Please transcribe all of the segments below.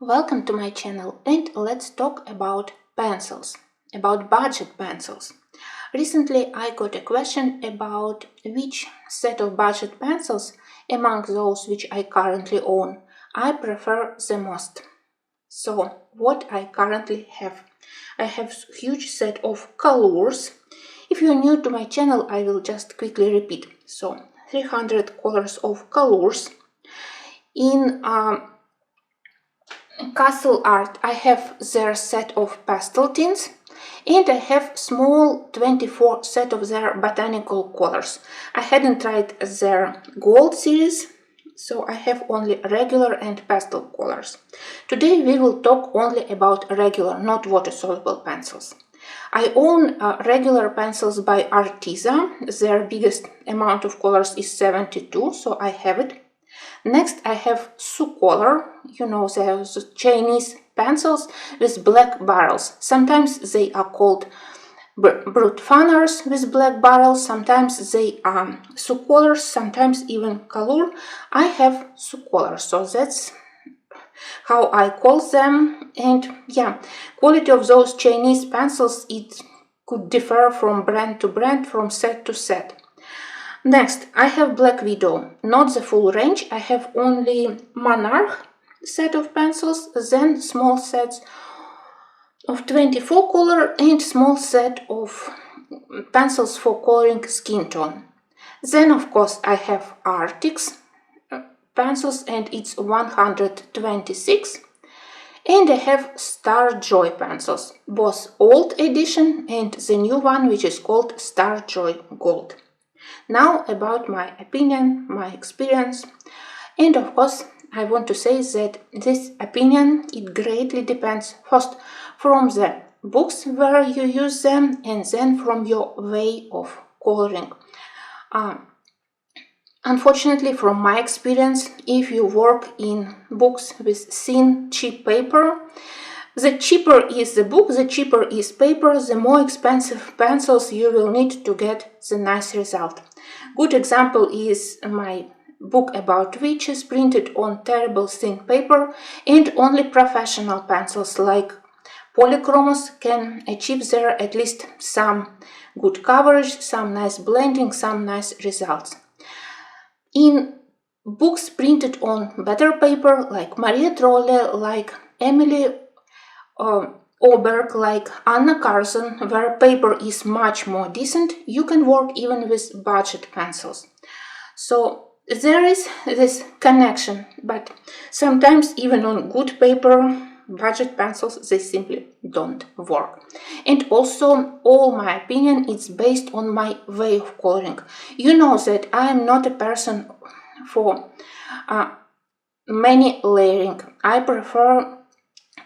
Welcome to my channel, and let's talk about pencils, about budget pencils. Recently I got a question about which set of budget pencils among those which I currently own I prefer the most. So what I currently have. I have a huge set of colors. If you're new to my channel, I will just quickly repeat. So 300 colors of colors. In Castle Art, I have their set of pastel tints, and I have small 24 set of their botanical colors. I hadn't tried their gold series, so I have only regular and pastel colors. Today we will talk only about regular, not water-soluble pencils. I own regular pencils by Arteza. Their biggest amount of colors is 72, so I have it. Next I have Sucolor, those Chinese pencils with black barrels. Sometimes they are called brute fanners with black barrels, sometimes they are Sucolors, sometimes even Color. I have Sucolor, so that's how I call them. And yeah, quality of those Chinese pencils, it could differ from brand to brand, from set to set. Next, I have Black Widow, not the full range. I have only Monarch set of pencils, then small sets of 24 color and small set of pencils for coloring skin tone. Then of course I have Arctics pencils, and it's 126. And I have Star Joy pencils, both old edition and the new one, which is called Star Joy Gold. Now about my opinion, my experience, and of course I want to say that this opinion, it greatly depends first from the books where you use them, and then from your way of coloring. Unfortunately, from my experience, if you work in books with thin, cheap paper, the cheaper is the book, the cheaper is paper, the more expensive pencils you will need to get the nice result. Good example is my book about witches, printed on terrible thin paper, and only professional pencils like polychromos can achieve there at least some good coverage, some nice blending, some nice results. In books printed on better paper like Maria Trolle, like Emily Oberg, like Anna Carson, where paper is much more decent, you can work even with budget pencils. So there is this connection, but sometimes even on good paper, budget pencils, they simply don't work. And also, all my opinion is based on my way of coloring. You know that I am not a person for many layering. I prefer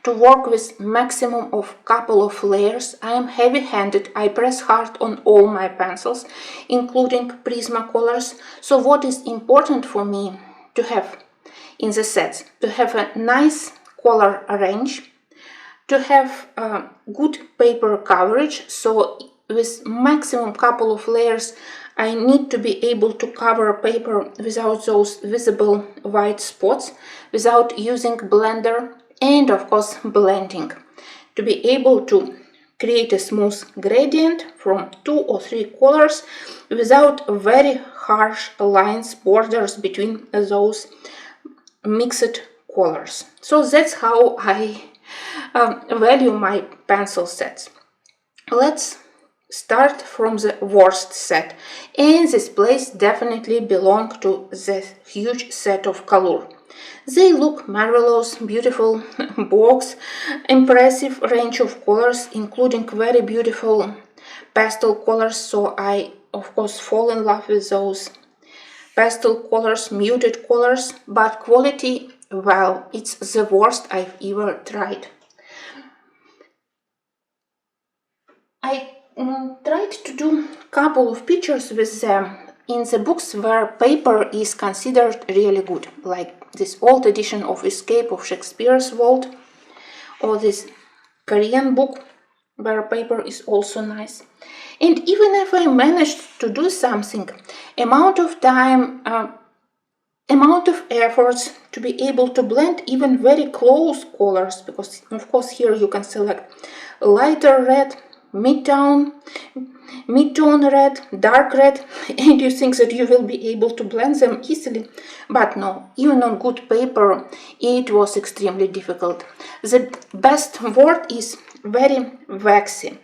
to work with maximum of couple of layers. I am heavy-handed. I press hard on all my pencils, including Prismacolors. So what is important for me to have in the sets? To have a nice color range, to have good paper coverage. So with maximum couple of layers, I need to be able to cover paper without those visible white spots, without using blender, and of course blending, to be able to create a smooth gradient from 2 or 3 colors without very harsh lines, borders between those mixed colors. So that's how I value my pencil sets. Let's start from the worst set, and this place definitely belongs to the huge set of Color. They look marvelous, beautiful box, impressive range of colors, including very beautiful pastel colors, so I of course fall in love with those pastel colors, muted colors, but quality, well, it's the worst I've ever tried. I tried to do a couple of pictures with them in the books where paper is considered really good, like this old edition of Escape of Shakespeare's World, or this Korean book where paper is also nice. And even if I managed to do something, amount of time amount of efforts to be able to blend even very close colors, because of course here you can select lighter red, mid-tone red, dark red, and you think that you will be able to blend them easily, but no, even on good paper it was extremely difficult. The best word is very waxy.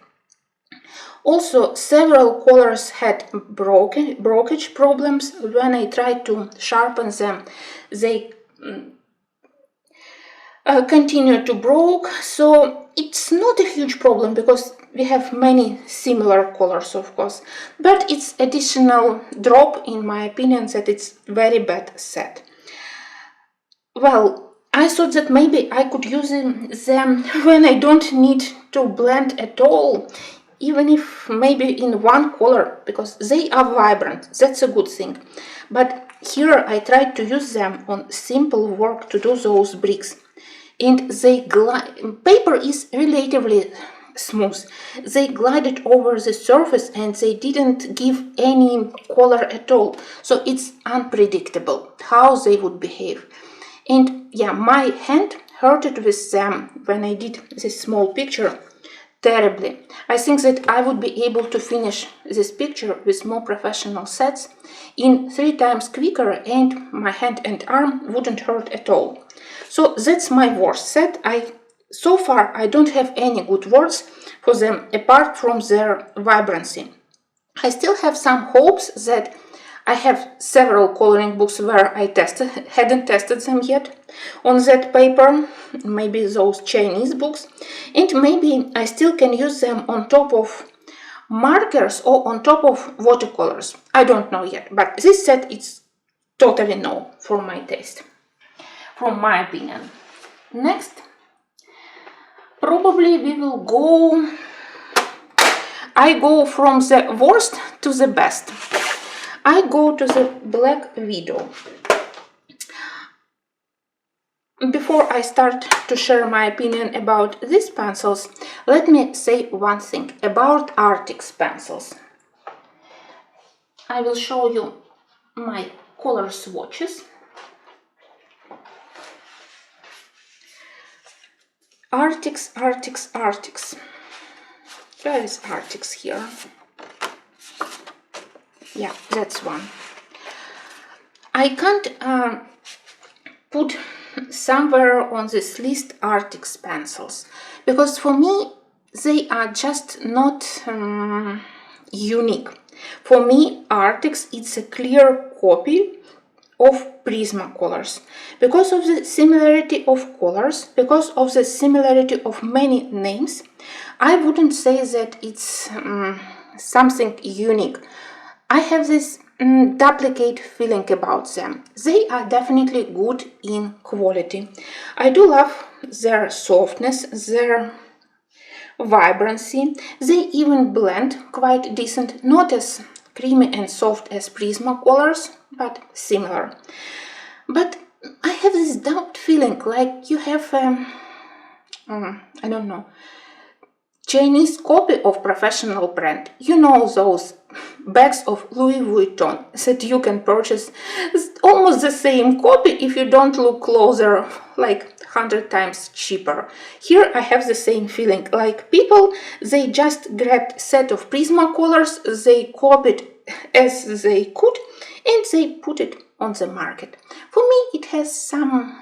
Also, several colors had brokerage problems. When I tried to sharpen them, they continue to broke. So it's not a huge problem because we have many similar colors, of course. But it's additional drop, in my opinion, that it's very bad set. Well, I thought that maybe I could use them when I don't need to blend at all, even if maybe in one color, because they are vibrant. That's a good thing. But here I tried to use them on simple work to do those bricks, and they paper is relatively smooth. They glided over the surface and they didn't give any color at all, so it's unpredictable how they would behave. And yeah, my hand hurted with them when I did this small picture terribly. I think that I would be able to finish this picture with more professional sets in 3 times quicker, and my hand and arm wouldn't hurt at all. So that's my worst set. So far I don't have any good words for them apart from their vibrancy. I still have some hopes that I have several coloring books where I hadn't tested them yet on that paper, maybe those Chinese books, and maybe I still can use them on top of markers or on top of watercolors. I don't know yet, but this set is totally no for my taste, from my opinion. Next, probably I go from the worst to the best. I go to the Black Widow. Before I start to share my opinion about these pencils, let me say one thing about Arctic's pencils. I will show you my color swatches. Arctic's. Where is Arctic's here? Yeah, that's one. I can't put somewhere on this list Arctic's pencils, because for me they are just not unique. For me, Arctic's it's a clear copy of Prismacolors. Because of the similarity of colors, because of the similarity of many names, I wouldn't say that it's something unique. I have this duplicate feeling about them. They are definitely good in quality. I do love their softness, their vibrancy. They even blend quite decent, not as creamy and soft as Prismacolors, but similar. But I have this doubt feeling like you have I don't know, Chinese copy of professional brand. You know, those bags of Louis Vuitton that you can purchase almost the same copy if you don't look closer, like 100 times cheaper. Here I have the same feeling, like people, they just grabbed set of Prismacolors, they copied as they could, and they put it on the market. For me, it has some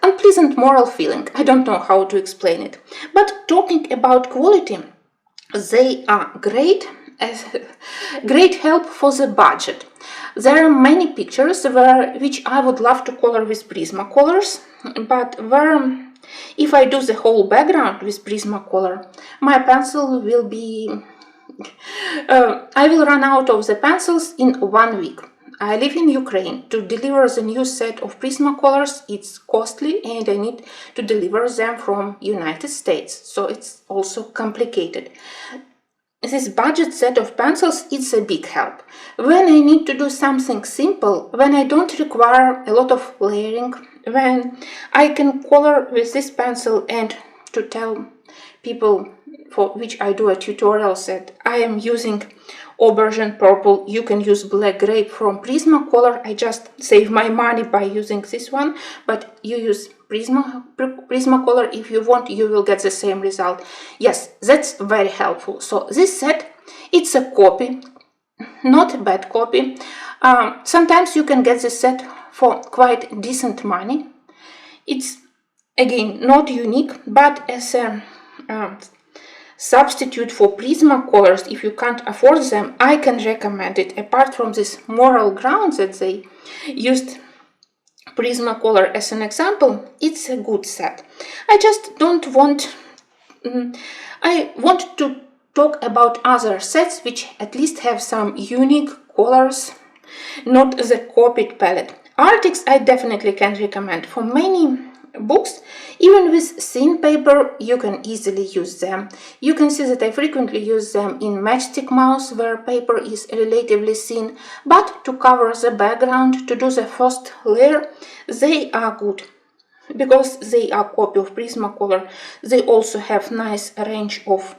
unpleasant moral feeling. I don't know how to explain it. But talking about quality, they are great help for the budget. There are many pictures which I would love to color with Prismacolors, but where if I do the whole background with Prismacolor, my pencil will be I will run out of the pencils in 1 week. I live in Ukraine. To deliver the new set of Prismacolors, it's costly, and I need to deliver them from United States, so it's also complicated. This budget set of pencils is a big help. When I need to do something simple, when I don't require a lot of layering, when I can color with this pencil and to tell people for which I do a tutorial set, I am using aubergine purple. You can use black grape from Prismacolor. I just save my money by using this one, but you use Prismacolor if you want, you will get the same result. Yes, that's very helpful. So this set, it's a copy, not a bad copy. Sometimes you can get this set for quite decent money. It's again not unique, but as a substitute for Prismacolors, if you can't afford them, I can recommend it. Apart from this moral grounds that they used Prismacolor as an example, it's a good set. I just don't want, I want to talk about other sets which at least have some unique colors, not the copied palette. Arctics I definitely can recommend. For many books, even with thin paper, you can easily use them. You can see that I frequently use them in matchstick mouse, where paper is relatively thin, but to cover the background, to do the first layer, they are good. Because they are copy of Prismacolor, they also have nice range of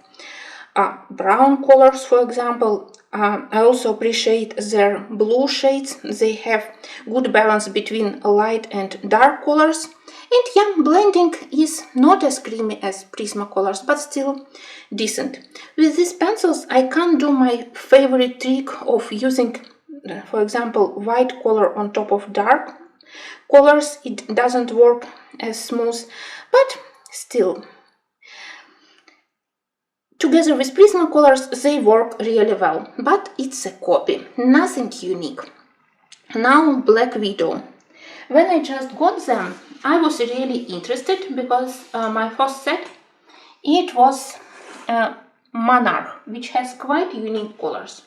brown colors, for example. I also appreciate their blue shades. They have good balance between light and dark colors. And yeah, blending is not as creamy as Prismacolors, but still decent. With these pencils, I can't do my favorite trick of using, for example, white color on top of dark colors. It doesn't work as smooth, but still. Together with Prismacolors, they work really well, but it's a copy, nothing unique. Now, Black Widow. When I just got them, I was really interested because my first set, it was Monarch, which has quite unique colors.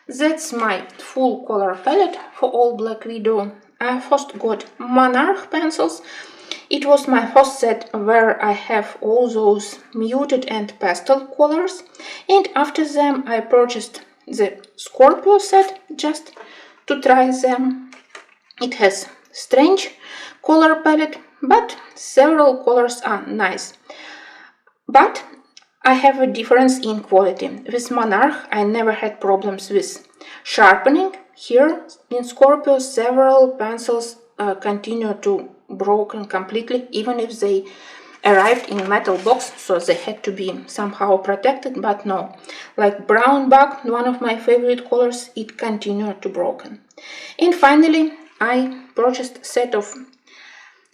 That's my full color palette for all Black Widow. I first got Monarch pencils. It was my first set where I have all those muted and pastel colors, and after them I purchased the Scorpio set just to try them. It has strange color palette, but several colors are nice. But I have a difference in quality. With Monarch I never had problems with sharpening. Here in Scorpio several pencils continue to broken completely, even if they arrived in metal box, so they had to be somehow protected, but no. Like Brown Bug, one of my favorite colors, it continued to broken. And finally, I purchased a set of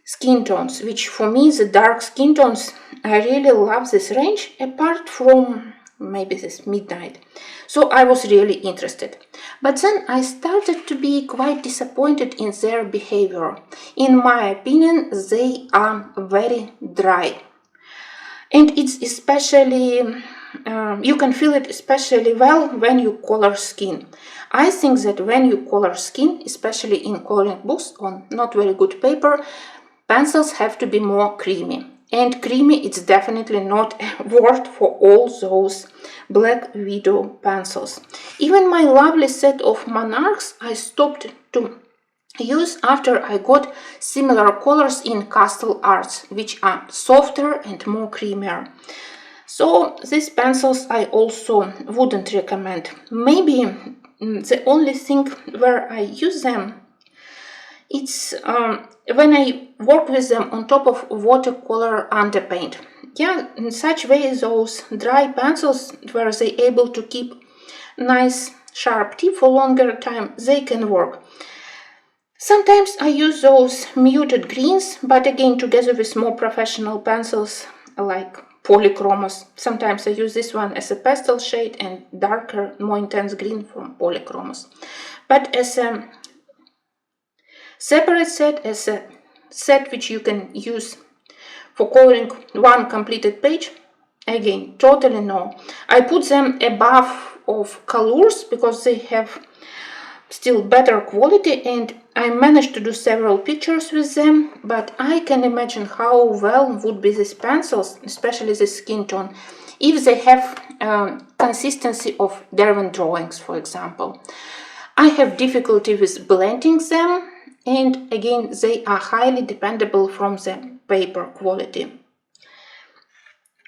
skin tones, which for me, the dark skin tones, I really love this range, apart from maybe this Midnight. So I was really interested. But then I started to be quite disappointed in their behavior. In my opinion, they are very dry. And it's especially, you can feel it especially well when you color skin. I think that when you color skin, especially in coloring books on not very good paper, pencils have to be more creamy. And creamy, it's definitely not a word for all those Black Widow pencils. Even my lovely set of Monarchs I stopped to use after I got similar colors in Castle Arts, which are softer and more creamier. So these pencils I also wouldn't recommend. Maybe the only thing where I use them, it's when I work with them on top of watercolor underpaint. Yeah, in such way those dry pencils where they able to keep nice sharp tip for longer time, they can work. Sometimes I use those muted greens, but again together with more professional pencils like Polychromos. Sometimes I use this one as a pastel shade and darker, more intense green from Polychromos. But as a separate set, as a set which you can use for coloring one completed page, again, totally no. I put them above of colors because they have still better quality, and I managed to do several pictures with them, but I can imagine how well would be these pencils, especially the skin tone, if they have consistency of Derwent drawings, for example. I have difficulty with blending them, and again they are highly dependable from the paper quality.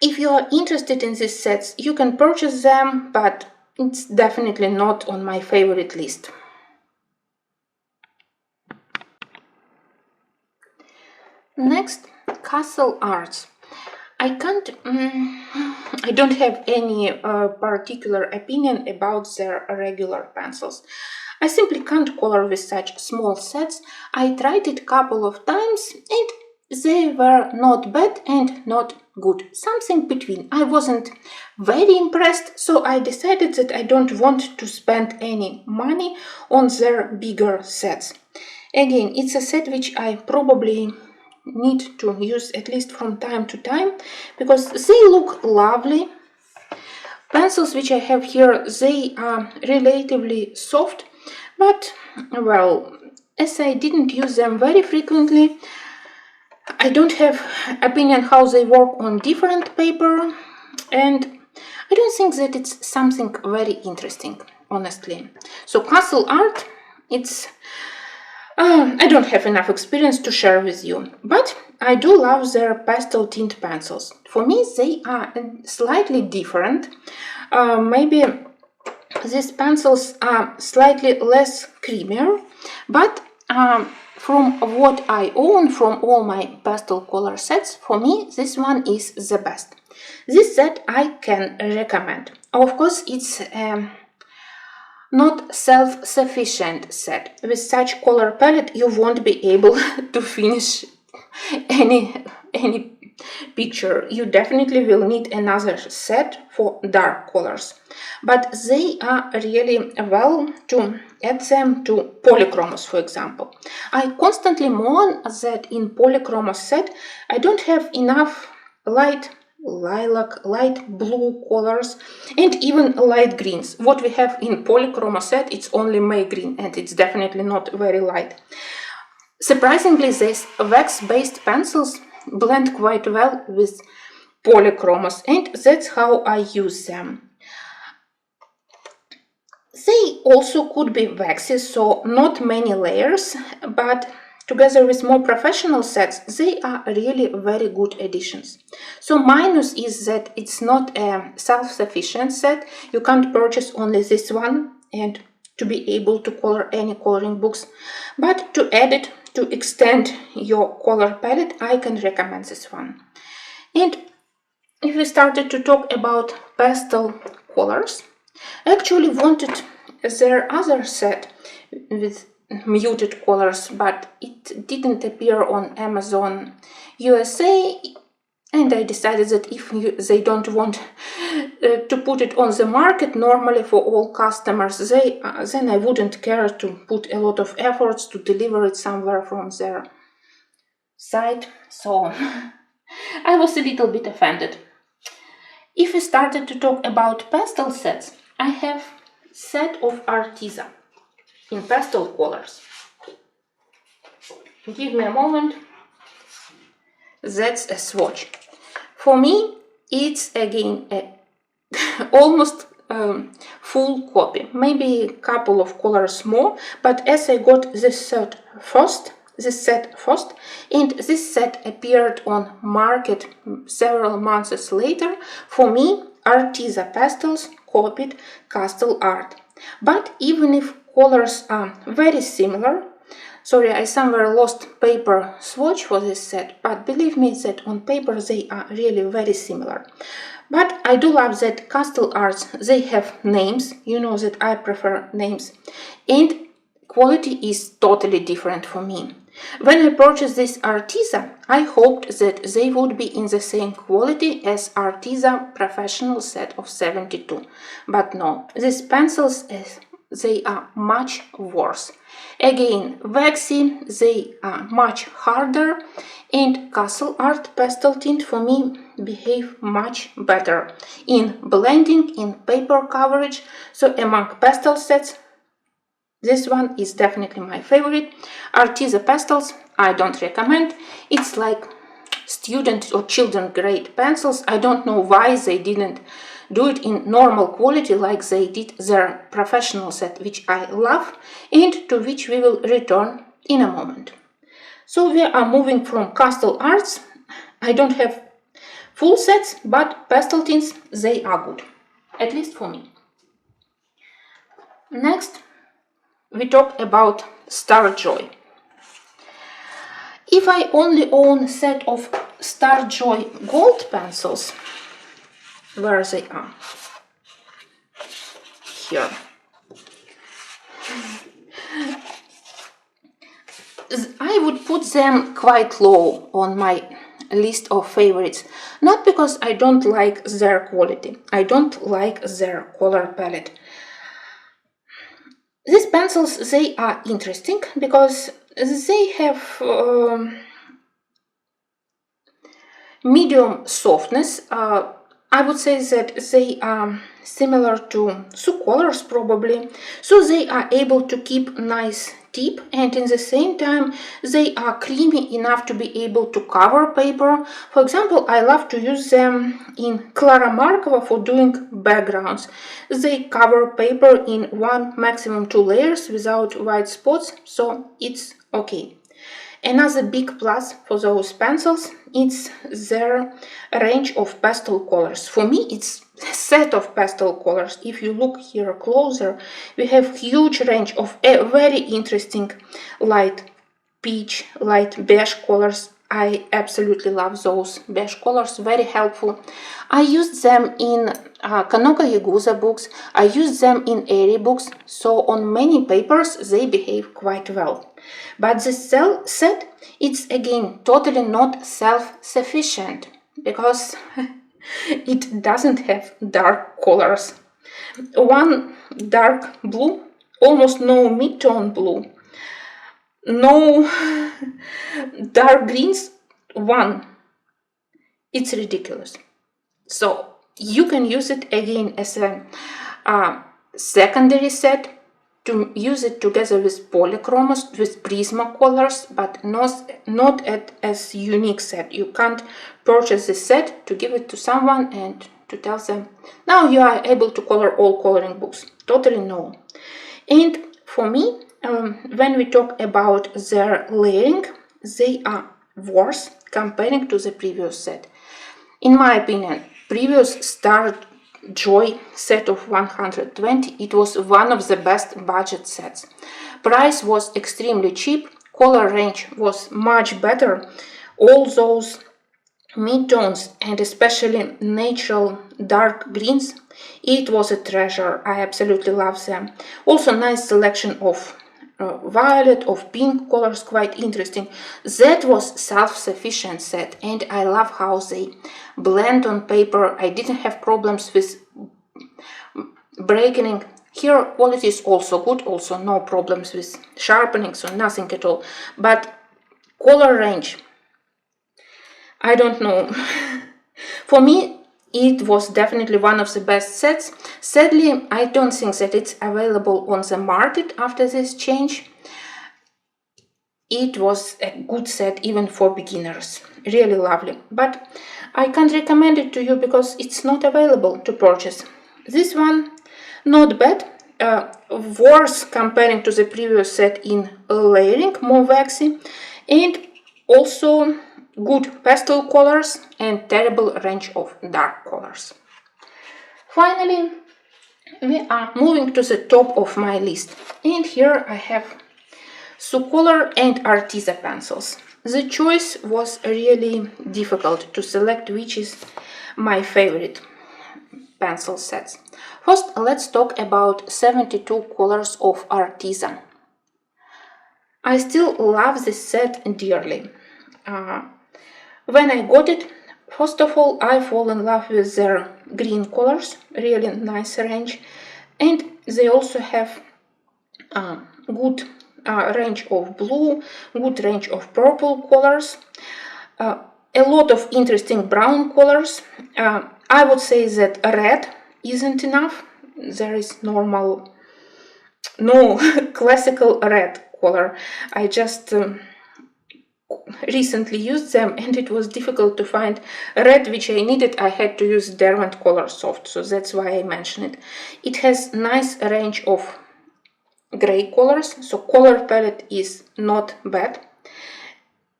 If you are interested in these sets, you can purchase them, but it's definitely not on my favorite list. Next, Castle Arts. I don't have any particular opinion about their regular pencils. I simply can't color with such small sets. I tried it a couple of times and they were not bad and not good. Something between. I wasn't very impressed, so I decided that I don't want to spend any money on their bigger sets. Again, it's a set which I probably need to use at least from time to time because they look lovely. Pencils which I have here, they are relatively soft, but well, as I didn't use them very frequently, I don't have opinion how they work on different paper, and I don't think that it's something very interesting, honestly. So Castle Art, it's I don't have enough experience to share with you, but I do love their pastel tint pencils. For me, they are slightly different. Maybe these pencils are slightly less creamier, but from what I own from all my pastel color sets, for me, this one is the best. This set I can recommend. Of course, it's not self-sufficient set. With such color palette, you won't be able to finish any picture. You definitely will need another set for dark colors. But they are really well to add them to polychromos, for example. I constantly mourn that in polychromos set I don't have enough light lilac, light blue colors, and even light greens. What we have in polychroma set, it's only May green, and it's definitely not very light. Surprisingly, these wax-based pencils blend quite well with polychromos, and that's how I use them. They also could be waxy, so not many layers, but together with more professional sets, they are really very good additions. So minus is that it's not a self-sufficient set. You can't purchase only this one and to be able to color any coloring books. But to add it, to extend your color palette, I can recommend this one. And if we started to talk about pastel colors, I actually wanted their other set with muted colors, but it didn't appear on Amazon USA, and I decided that if they don't want to put it on the market normally for all customers, then I wouldn't care to put a lot of efforts to deliver it somewhere from their site, so I was a little bit offended. If we started to talk about pastel sets, I have set of Arteza in pastel colors. Give me a moment. That's a swatch. For me, it's again a almost full copy, maybe a couple of colors more, but as I got this set first, and this set appeared on market several months later, for me, Arteza pastels copied Castle Art. But even if colors are very similar, sorry, I somewhere lost paper swatch for this set, but believe me that on paper they are really very similar. But I do love that Castle Arts, they have names, you know that I prefer names, and quality is totally different for me. When I purchased this Arteza, I hoped that they would be in the same quality as Arteza Professional set of 72, but no, these pencils, they are much worse. Again, waxy, they are much harder, and Castle Art pastel tint for me behave much better in blending, in paper coverage, so among pastel sets, this one is definitely my favorite. Arteza pastels, I don't recommend. It's like student or children grade pencils. I don't know why they didn't do it in normal quality like they did their professional set, which I love and to which we will return in a moment. So we are moving from Castle Arts. I don't have full sets, but pastel tints, they are good, at least for me. Next, we talk about Star Joy. If I only own a set of Star Joy gold pencils, where they are? Here. I would put them quite low on my list of favorites, not because I don't like their quality, I don't like their color palette. These pencils, they are interesting because they have medium softness. I would say that they are similar to colors probably, so they are able to keep nice tip, and in the same time they are creamy enough to be able to cover paper. For example, I love to use them in Kolorowanka for doing backgrounds. They cover paper in 1, maximum 2 layers without white spots, so it's okay. Another big plus for those pencils, it's their range of pastel colors. For me, it's a set of pastel colors. If you look here closer, we have huge range of very interesting light peach, light beige colors. I absolutely love those beige colors, very helpful. I used them in Kanoka Yaguza books, I used them in Airy books, so on many papers they behave quite well. But this set, it's again totally not self-sufficient, because it doesn't have dark colors. One dark blue, almost no mid-tone blue, no dark greens, one. It's ridiculous. So you can use it again as a secondary set, to use it together with polychromos, with Prismacolors, but not as unique set. You can't purchase this set to give it to someone and to tell them, now you are able to color all coloring books. Totally no. And for me, when we talk about their layering, they are worse comparing to the previous set. In my opinion, previous Star Joy set of 120, it was one of the best budget sets. Price was extremely cheap, color range was much better. All those mid-tones and especially natural dark greens, it was a treasure. I absolutely love them. Also nice selection of violet, of pink colors, quite interesting. That was self-sufficient set, and I love how they blend on paper. I didn't have problems with breaking. Here quality is also good, also no problems with sharpening, so nothing at all. But color range, I don't know. For me, it was definitely one of the best sets. Sadly, I don't think that it's available on the market after this change. It was a good set even for beginners. Really lovely. But I can't recommend it to you because it's not available to purchase. This one, not bad. Worse comparing to the previous set in layering, more waxy. And also good pastel colors and terrible range of dark colors. Finally, we are moving to the top of my list, and here I have Sucolor and Arteza pencils. The choice was really difficult to select which is my favorite pencil sets. First, let's talk about 72 colors of Arteza. I still love this set dearly. When I got it, first of all, I fall in love with their green colors, really nice range, and they also have good range of blue, good range of purple colors, a lot of interesting brown colors. I would say that red isn't enough. There is no classical red color. I just recently used them and it was difficult to find red which I needed. I had to use Derwent Color Soft, so that's why I mentioned it. It has nice range of gray colors, so color palette is not bad.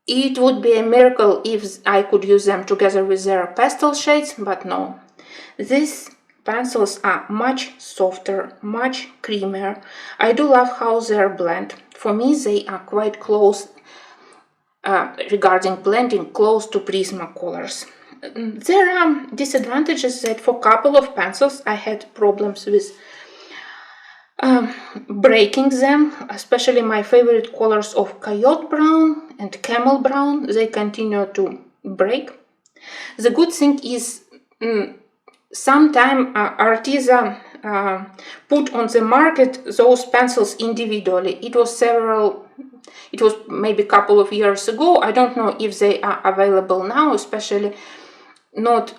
It would be a miracle if I could use them together with their pastel shades, but no. These pencils are much softer, much creamier. I do love how they're blend. For me, they are quite close regarding blending, close to Prismacolors. There are disadvantages that for a couple of pencils I had problems with breaking them, especially my favorite colors of Coyote Brown and Camel Brown. They continue to break. The good thing is sometime Arteza put on the market those pencils individually. It was maybe a couple of years ago. I don't know if they are available now, especially not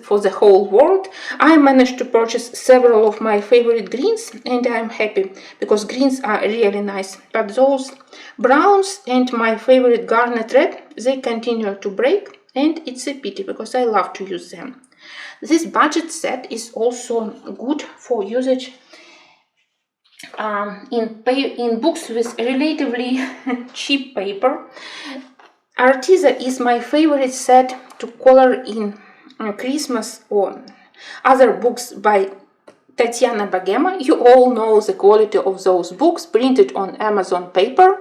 for the whole world. I managed to purchase several of my favorite greens and I'm happy because greens are really nice. But those browns and my favorite garnet red, they continue to break and it's a pity because I love to use them. This budget set is also good for usage in books with relatively cheap paper. Arteza is my favorite set to color in Christmas or other books by Tatiana Bogema. You all know the quality of those books printed on Amazon paper,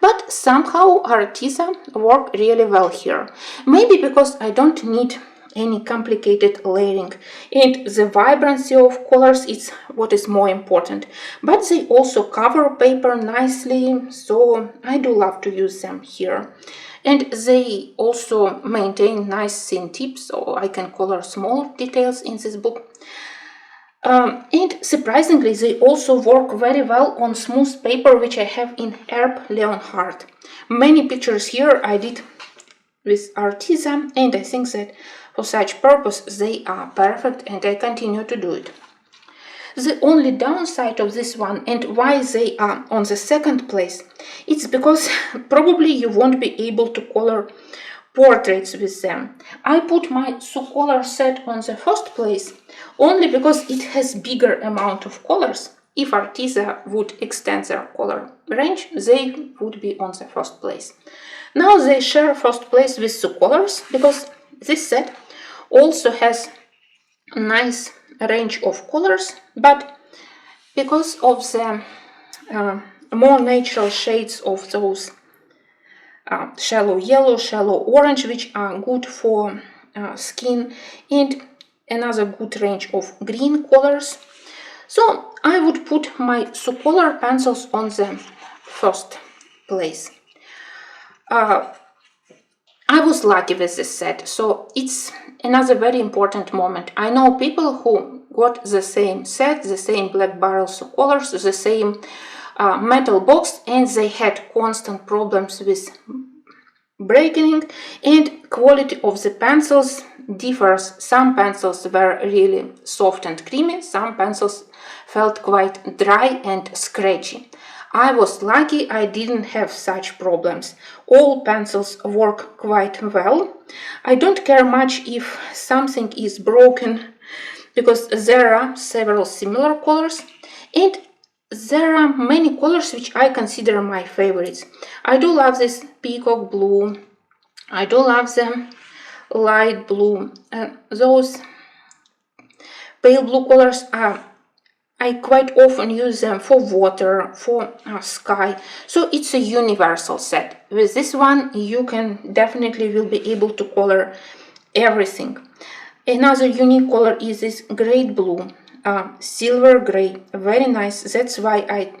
but somehow Arteza work really well here. Maybe because I don't need any complicated layering and the vibrancy of colors is what is more important, but they also cover paper nicely, so I do love to use them here. And they also maintain nice thin tips, so I can color small details in this book. And surprisingly, they also work very well on smooth paper, which I have in Herb Leonhardt. Many pictures here I did with Arteza, and I think that for such purpose they are perfect and I continue to do it. The only downside of this one and why they are on the second place, it's because probably you won't be able to color portraits with them. I put my Sucolor set on the first place only because it has bigger amount of colors. If Arteza would extend their color range, they would be on the first place. Now they share first place with Sucolors because this set also has a nice range of colors, but because of the more natural shades of those shallow yellow, shallow orange, which are good for skin, and another good range of green colors. So I would put my Sucolor pencils on the first place. I was lucky with this set, so it's another very important moment. I know people who got the same set, the same black barrel Sucolors, the same metal box, and they had constant problems with breaking, and quality of the pencils differs. Some pencils were really soft and creamy, some pencils felt quite dry and scratchy. I was lucky I didn't have such problems. All pencils work quite well. I don't care much if something is broken because there are several similar colors and there are many colors which I consider my favorites. I do love this peacock blue. I do love the light blue. Those pale blue colors are I quite often use them for water, for sky, so it's a universal set. With this one you can definitely will be able to color everything. Another unique color is this great blue, silver gray, very nice. That's why I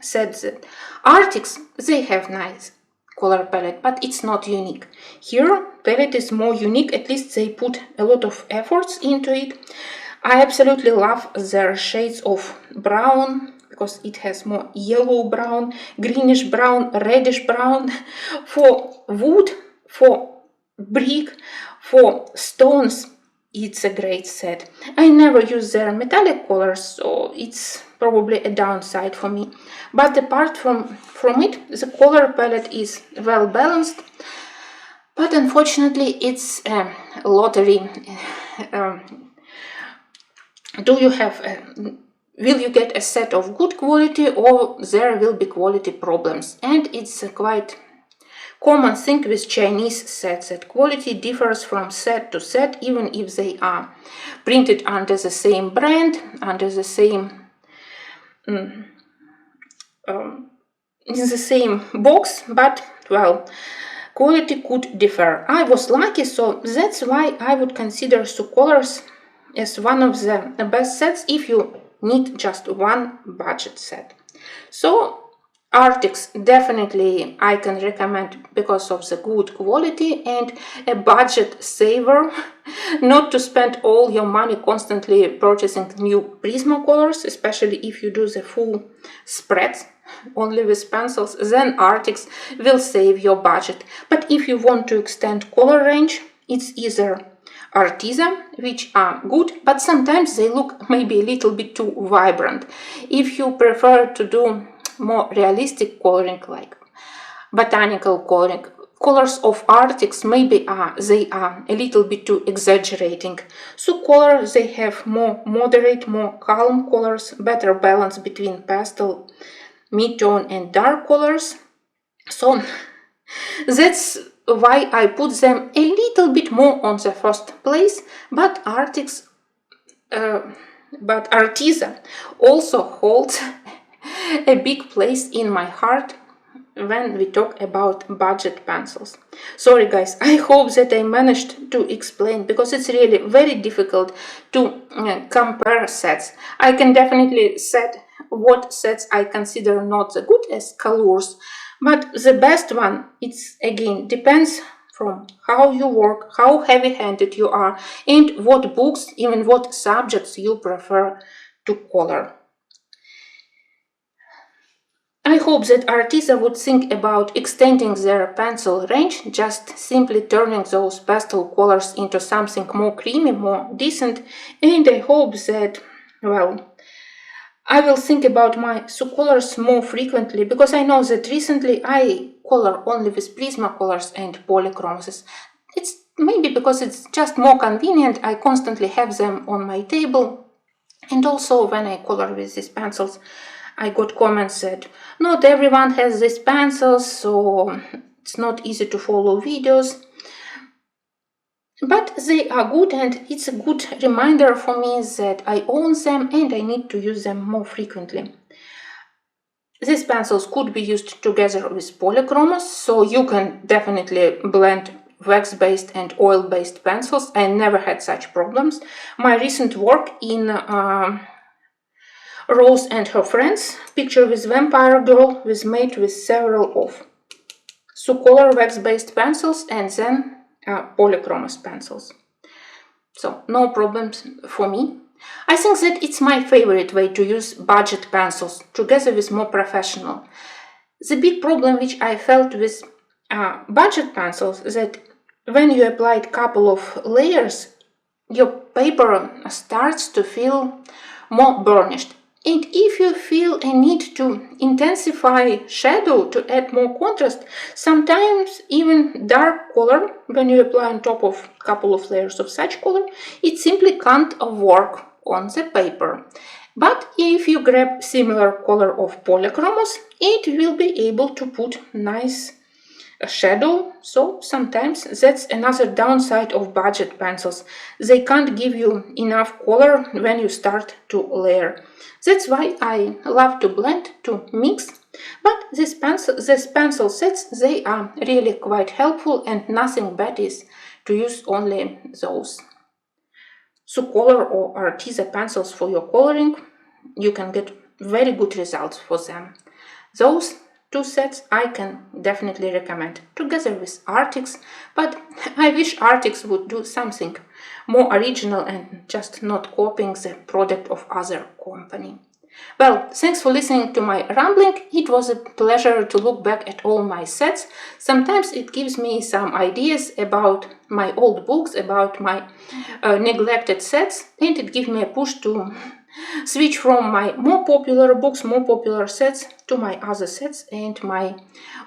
said that Arctics, they have nice color palette, but it's not unique. Here palette is more unique, at least they put a lot of efforts into it. I absolutely love their shades of brown because it has more yellow brown, greenish brown, reddish brown. For wood, for brick, for stones, it's a great set. I never use their metallic colors, so it's probably a downside for me. But apart from it, the color palette is well balanced. But unfortunately, it's a lottery. Will you get a set of good quality or there will be quality problems? And it's quite common thing with Chinese sets, that quality differs from set to set, even if they are printed under the same brand, under the same in the same box, but well, quality could differ. I was lucky, so that's why I would consider Colors as one of the best sets if you need just one budget set. So Arctics definitely I can recommend because of the good quality and a budget saver, not to spend all your money constantly purchasing new Prismacolors, especially if you do the full spreads only with pencils, then Arctics will save your budget. But if you want to extend color range, it's either Arteza, which are good, but sometimes they look maybe a little bit too vibrant. If you prefer to do more realistic coloring, like botanical coloring, colors of Arctics maybe they are a little bit too exaggerating. So colors, they have more moderate, more calm colors, better balance between pastel, mid-tone and dark colors. So that's why I put them a little bit more on the first place, but Arteza also holds a big place in my heart when we talk about budget pencils. Sorry guys, I hope that I managed to explain, because it's really very difficult to compare sets. I can definitely set what sets I consider not the good as colors, but the best one, it's again depends from how you work, how heavy-handed you are, and what books, even what subjects you prefer to color. I hope that Arteza would think about extending their pencil range, just simply turning those pastel colors into something more creamy, more decent, and I hope that, well, I will think about my colors more frequently, because I know that recently I color only with Prismacolors and polychromes. It's maybe because it's just more convenient, I constantly have them on my table, and also when I color with these pencils, I got comments that not everyone has these pencils, so it's not easy to follow videos. But they are good, and it's a good reminder for me that I own them and I need to use them more frequently. These pencils could be used together with polychromes, so you can definitely blend wax-based and oil-based pencils. I never had such problems. My recent work in Rose and Her Friends, Picture with Vampire Girl, was made with several of Color wax-based pencils and then polychromos pencils. So no problems for me. I think that it's my favorite way to use budget pencils together with more professional. The big problem which I felt with budget pencils is that when you applied a couple of layers, your paper starts to feel more burnished. And if you feel a need to intensify shadow to add more contrast, sometimes even dark color, when you apply on top of a couple of layers of such color, it simply can't work on the paper. But if you grab similar color of polychromos, it will be able to put nice shadow. So sometimes that's another downside of budget pencils. They can't give you enough color when you start to layer. That's why I love to blend, to mix. But these pencil sets, they are really quite helpful, and nothing bad is to use only those Color or Arteza pencils for your coloring. You can get very good results for them. Those two sets I can definitely recommend together with Arctics, but I wish Arctics would do something more original and just not copying the product of other company. Well, thanks for listening to my rambling. It was a pleasure to look back at all my sets. Sometimes it gives me some ideas about my old books, about my neglected sets, and it gives me a push to switch from my more popular books, more popular sets, to my other sets and my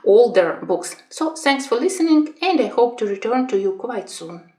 older books. So thanks for listening, and I hope to return to you quite soon.